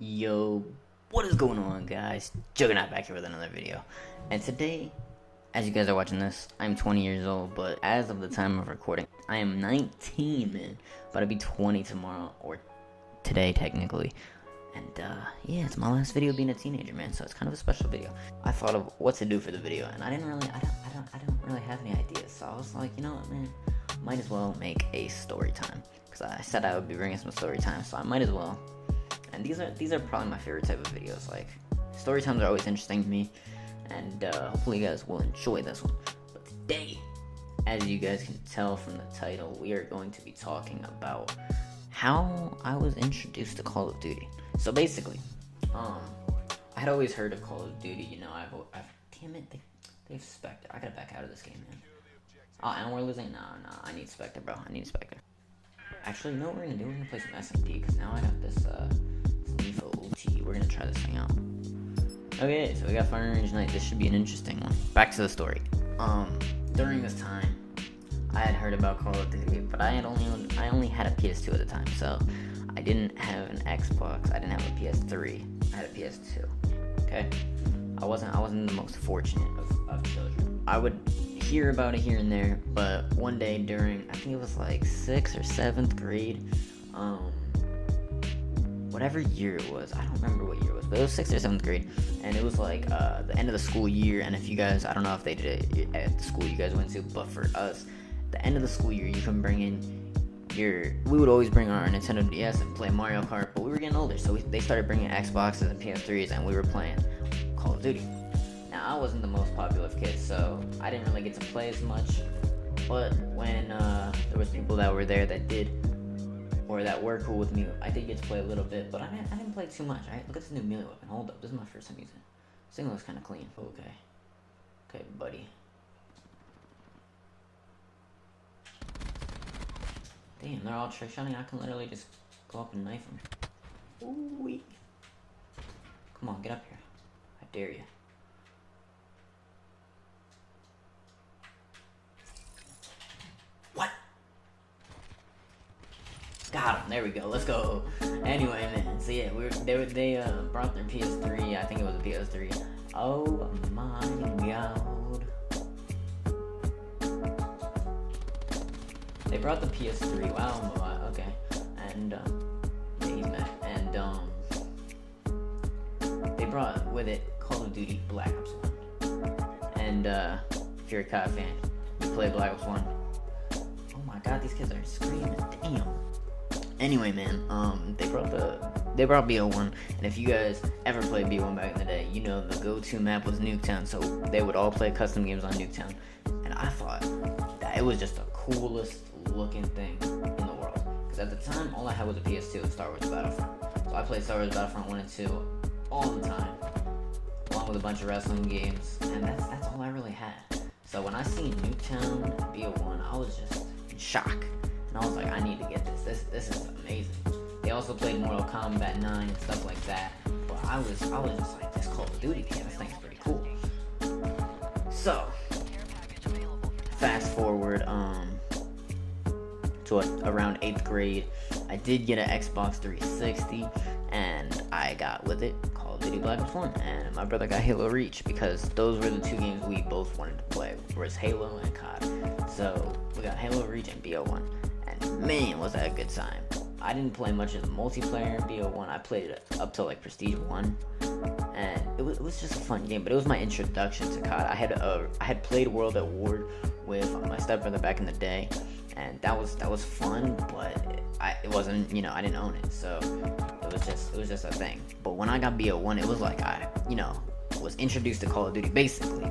Yo, what is going on, guys? Juggernaut back here with another video. And today, as you guys are watching this, I'm 20 years old, but as of the time of recording, I am 19, man. About to be 20 tomorrow, or today, technically. And, yeah, it's my last video being a teenager, man, so it's kind of a special video. I thought of what to do for the video, and I don't really have any ideas, so I was like, you know what, man, might as well make a story time. Because I said I would be bringing some story time, so I might as well. And these are probably my favorite type of videos. Like, story times are always interesting to me, and hopefully you guys will enjoy this one. But today, as you guys can tell from the title, we are going to be talking about how I was introduced to Call of Duty. So basically, I had always heard of Call of Duty. You know, I've damn it, they've Spectre. I gotta back out of this game, man. Oh, and we're losing. Nah, I need Spectre, bro. I need Spectre. Actually, you know what we're gonna do? We're gonna play some SMD because now I got this Lethal OT. We're gonna try this thing out. Okay, so we got Fire Range Night. This should be an interesting one. Back to the story. During this time, I had heard about Call of Duty, but I only had a PS2 at the time, so I didn't have an Xbox. I didn't have a PS3. I had a PS2. Okay, I wasn't the most fortunate of children. I would hear about it here and there, but one day during, I think it was like 6th or 7th grade, whatever year it was, I don't remember what year it was, but it was 6th or 7th grade, and it was like the end of the school year. And if you guys, I don't know if they did it at the school you guys went to, but for us, the end of the school year, you can bring in we would always bring our Nintendo DS and play Mario Kart, but we were getting older, so they started bringing Xboxes and PS3s, and we were playing Call of Duty. Now, I wasn't the most popular of kids, so I didn't really get to play as much, but when there was people that were there that did, or that were cool with me, I did get to play a little bit, but I didn't play too much. Right? Look at this new melee weapon. Hold up, this is my first time using it. This thing looks kind of clean. Okay, buddy. Damn, they're all trick shotting. I can literally just go up and knife them. Ooh, weak. Come on, get up here. I dare you. What? Got him. There we go. Let's go. Anyway, man. So yeah, they brought their PS3. I think it was a PS3. Oh my god. They brought the PS3. Wow. Okay. And yeah, he's mad. And they brought with it Call of Duty Black Ops 1. And if you're a COD fan, you play Black Ops 1. Oh my god, these kids are screaming. Damn. Anyway, man, they brought BO1, and if you guys ever played BO1 back in the day, you know the go-to map was Nuketown, so they would all play custom games on Nuketown, and I thought that it was just the coolest looking thing in the world, because at the time, all I had was a PS2 and Star Wars Battlefront, so I played Star Wars Battlefront 1 and 2 all the time, along with a bunch of wrestling games, and that's all I really had. So when I seen Nuketown BO1, I was just in shock. And I was like, I need to get this. This is amazing. They also played Mortal Kombat 9 and stuff like that. But I was just like, this Call of Duty game, this thing's pretty cool. So, fast forward to around 8th grade, I did get an Xbox 360, and I got with it Call of Duty Black Ops 1, and my brother got Halo Reach, because those were the two games we both wanted to play, was Halo and COD. So, we got Halo Reach and BO1. Man, was that a good time. I didn't play much of the multiplayer in BO1. I played it up to like Prestige 1, and it was just a fun game, but it was my introduction to COD. I had played World at War with my stepbrother back in the day, and that was fun, but it wasn't, you know, I didn't own it, so it was just a thing. But when I got BO1, it was like I, you know, was introduced to Call of Duty, basically.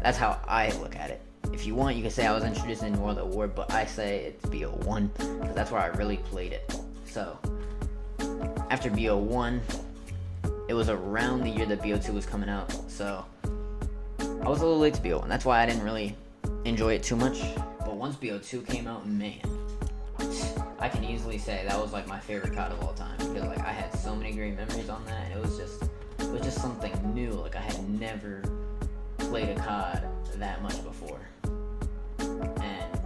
That's how I look at it. If you want, you can say I was introduced in World at War, but I say it's BO1, because that's where I really played it. So, after BO1, it was around the year that BO2 was coming out, so I was a little late to BO1. That's why I didn't really enjoy it too much. But once BO2 came out, man, I can easily say that was like my favorite COD of all time, because like I had so many great memories on that, and it was just something new. Like I had never played a COD that much before, and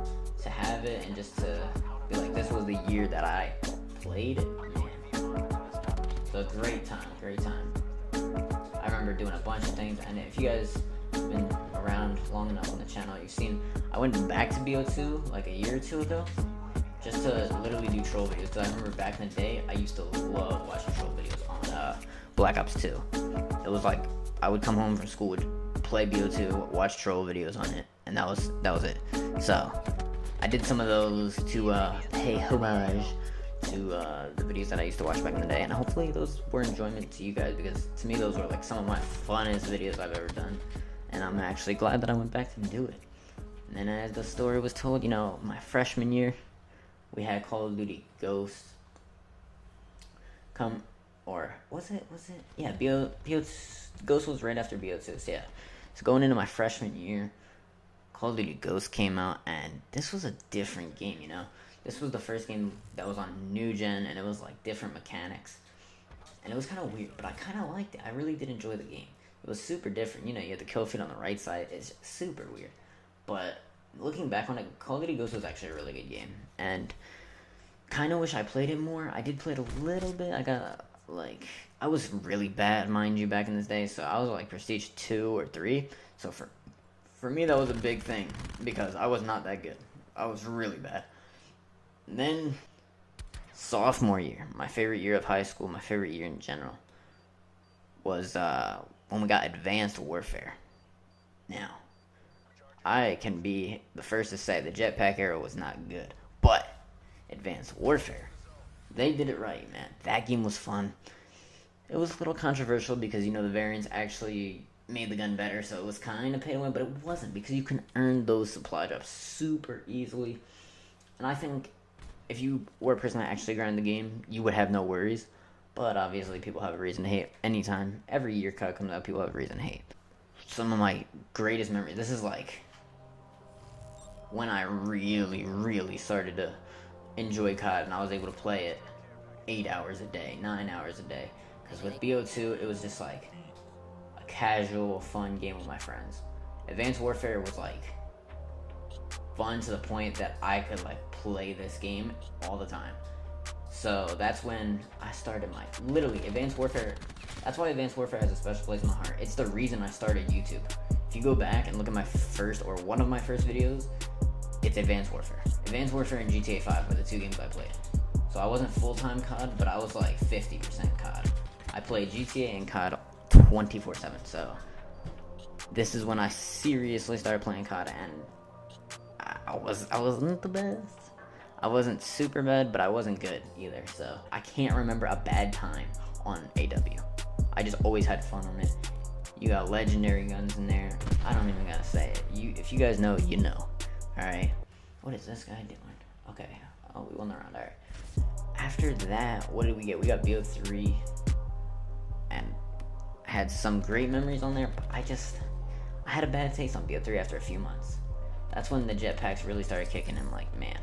to have it and just to be like, this was the year that I played it, man. So a great time, great time. I remember doing a bunch of things, and if you guys have been around long enough on the channel, you've seen I went back to BO2 like a year or two ago, just to literally do troll videos. Because I remember back in the day, I used to love watching troll videos on Black Ops 2. It was like I would come home from school, would play BO2, watch troll videos on it, and that was it. So I did some of those to pay homage to the videos that I used to watch back in the day, and hopefully those were enjoyment to you guys, because to me those were like some of my funnest videos I've ever done, and I'm actually glad that I went back to do it. And then as the story was told, you know, my freshman year, we had Call of Duty Ghosts come, or was it? Yeah, Ghost was right after BO2, so yeah. So going into my freshman year, Call of Duty Ghosts came out, and this was a different game, you know? This was the first game that was on new gen, and it was like different mechanics. And it was kind of weird, but I kind of liked it. I really did enjoy the game. It was super different. You know, you had the kill feed on the right side. It's super weird. But looking back on it, Call of Duty Ghosts was actually a really good game. And kind of wish I played it more. I did play it a little bit. I was really bad, mind you, back in this day. So I was like Prestige 2 or 3. So for me, that was a big thing, because I was not that good. I was really bad. Then, sophomore year, my favorite year of high school, my favorite year in general, was when we got Advanced Warfare. Now, I can be the first to say the jetpack era was not good, but Advanced Warfare, they did it right, man. That game was fun. It was a little controversial because, you know, the variants actually made the gun better, so it was kind of pay to win, but it wasn't, because you can earn those supply drops super easily. And I think if you were a person that actually grinded the game, you would have no worries. But obviously, people have a reason to hate anytime. Every year COD comes out, people have a reason to hate. Some of my greatest memories, this is like when I really, really started to enjoy COD, and I was able to play it 8 hours a day, 9 hours a day. Because with BO2, it was just like a casual, fun game with my friends. Advanced Warfare was like fun to the point that I could like play this game all the time. So that's when I started my, literally, Advanced Warfare. That's why Advanced Warfare has a special place in my heart. It's the reason I started YouTube. If you go back and look at my first, or one of my first videos, it's Advanced Warfare. Advanced Warfare and GTA 5 were the two games I played. So I wasn't full-time COD, but I was like 50% COD. I played GTA and COD 24/7. So this is when I seriously started playing COD, and I wasn't the best. I wasn't super bad, but I wasn't good either. So I can't remember a bad time on AW. I just always had fun on it. You got legendary guns in there. I don't even gotta say it. If you guys know, you know. Alright. What is this guy doing? Okay. Oh, we won the round. Alright. After that, what did we get? We got BO3. And I had some great memories on there, but I had a bad taste on BO3 after a few months. That's when the jetpacks really started kicking in. Like, man,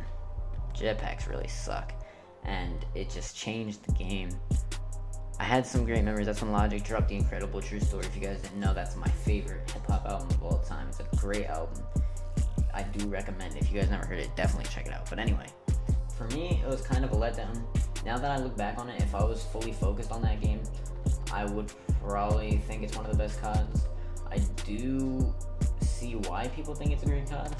jetpacks really suck. And it just changed the game. I had some great memories. That's when Logic dropped The Incredible True Story. If you guys didn't know, that's my favorite hip-hop album of all time. It's a great album. I do recommend it. If you guys never heard it, definitely check it out. But anyway, for me, it was kind of a letdown. Now that I look back on it, if I was fully focused on that game, I would probably think it's one of the best CODs. I do see why people think it's a great COD,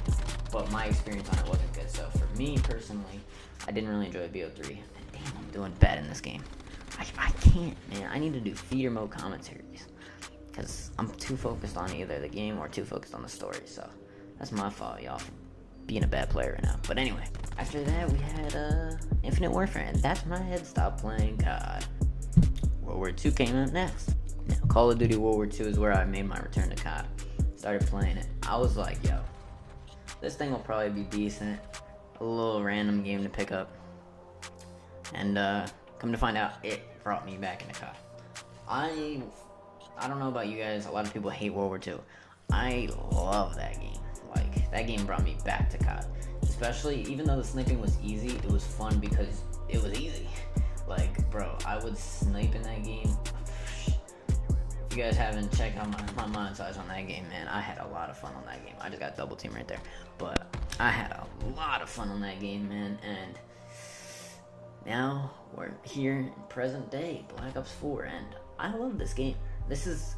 but my experience on it wasn't good. So for me personally, I didn't really enjoy BO3. And damn, I'm doing bad in this game. I can't, man. I need to do theater mode commentaries, because I'm too focused on either the game or too focused on the story. So that's my fault, y'all, for being a bad player right now. But anyway, after that we had Infinite Warfare, and that's when I had stopped playing COD. World War II came out next. Now, Call of Duty World War II is where I made my return to COD. Started playing it. I was like, yo, this thing will probably be decent. A little random game to pick up. And come to find out, it brought me back into COD. I don't know about you guys, a lot of people hate World War II. I love that game. Like, that game brought me back to COD. Especially, even though the sniping was easy, it was fun because it was easy. Like, bro, I would snipe in that game. If you guys haven't checked out my montage on that game, man, I had a lot of fun on that game. I just got double team right there. But I had a lot of fun on that game, man. And now we're here in present day, Black Ops 4, and I love this game. This is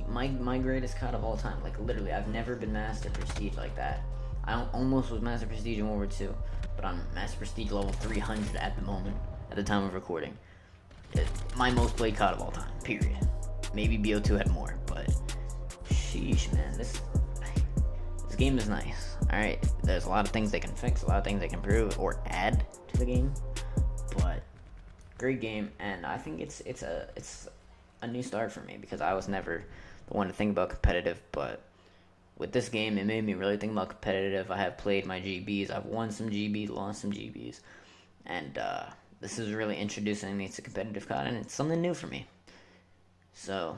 my greatest COD of all time. Like, literally, I've never been Master Prestige like that. I almost was Master Prestige in World War II, but I'm Master Prestige level 300 at the moment, at the time of recording. It's my most played COD of all time, period. Maybe BO2 had more, but sheesh, man, this game is nice. Alright, there's a lot of things they can fix, a lot of things they can improve or add to the game, but great game. And I think it's a new start for me, because I was never the one to think about competitive, but with this game it made me really think about competitive. I have played my GBs, I've won some GBs, lost some GBs, and this is really introducing me to competitive COD, and it's something new for me. So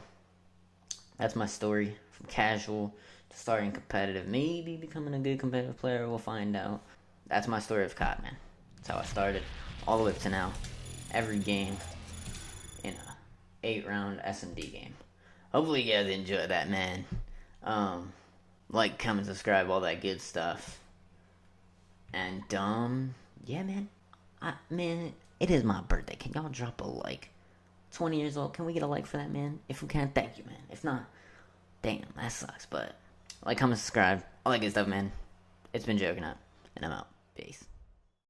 that's my story, from casual to starting competitive, maybe becoming a good competitive player. We'll find out. That's my story of COD, man. That's how I started, all the way up to now. Every game in a 8-round S&D game. Hopefully you guys enjoy that, man. Like, comment, subscribe, all that good stuff. And yeah, man. Man, it is my birthday. Can y'all drop a like? 20 years old. Can we get a like for that, man? If we can, thank you, man. If not, damn, that sucks. But like, comment, subscribe, all that good stuff, man. It's been Juggernaut, and I'm out. Peace.